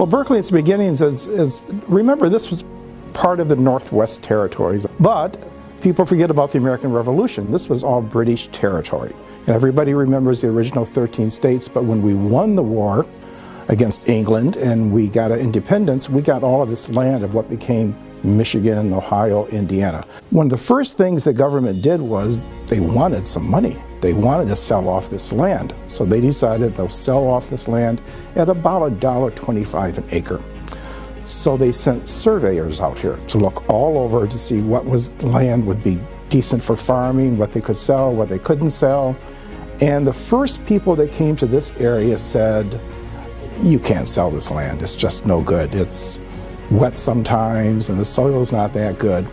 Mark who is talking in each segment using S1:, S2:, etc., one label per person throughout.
S1: Well, Berkley, its beginnings remember, this was part of the Northwest Territories, but people forget about the American Revolution. This was all British territory. And everybody remembers the original 13 states, but when we won the war against England and we got our independence, we got all of this land of what became Michigan, Ohio, Indiana. One of the first things the government did was they wanted some money. They wanted to sell off this land. So they decided they'll sell off this land at about $1.25 an acre. So they sent surveyors out here to look all over to see what land would be decent for farming, what they could sell, what they couldn't sell. And the first people that came to this area said, you can't sell this land, it's just no good. It's wet sometimes and the soil's not that good.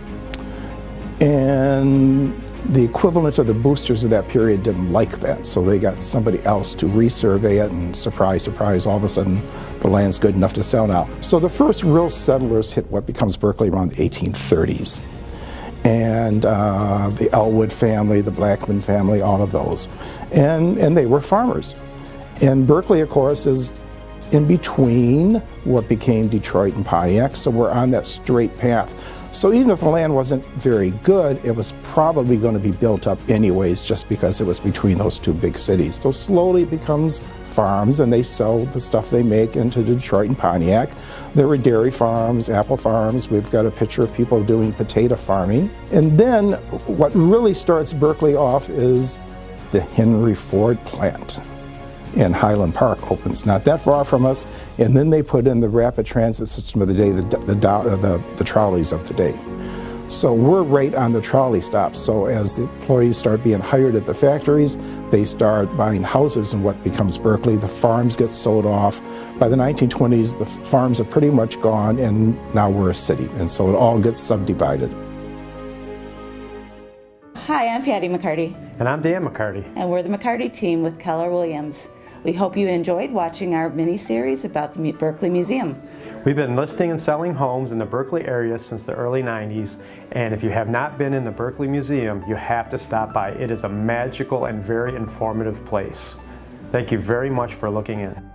S1: And the equivalent of the boosters of that period didn't like that, so they got somebody else to resurvey it, and surprise, surprise, all of a sudden the land's good enough to sell now. So the first real settlers hit what becomes Berkley around the 1830s. And the Elwood family, the Blackman family, all of those. And they were farmers. And Berkley, of course, is in between what became Detroit and Pontiac, so we're on that straight path. So even if the land wasn't very good, it was probably going to be built up anyways, just because it was between those two big cities. So slowly it becomes farms, and they sell the stuff they make into Detroit and Pontiac. There were dairy farms, apple farms. We've got a picture of people doing potato farming. And then what really starts Berkley off is the Henry Ford plant. And Highland Park opens not that far from us, and then they put in the rapid transit system of the day, the trolleys of the day. So we're right on the trolley stops. So as the employees start being hired at the factories, they start buying houses in what becomes Berkley. The farms get sold off. By the 1920s, the farms are pretty much gone, and now we're a city, and so it all gets subdivided.
S2: Hi, I'm Patty McCarty.
S3: And I'm Dan McCarty.
S2: And we're the McCarty team with Keller Williams. We hope you enjoyed watching our mini-series about the Berkley Museum.
S3: We've been listing and selling homes in the Berkley area since the early 90s, and if you have not been in the Berkley Museum, you have to stop by. It is a magical and very informative place. Thank you very much for looking in.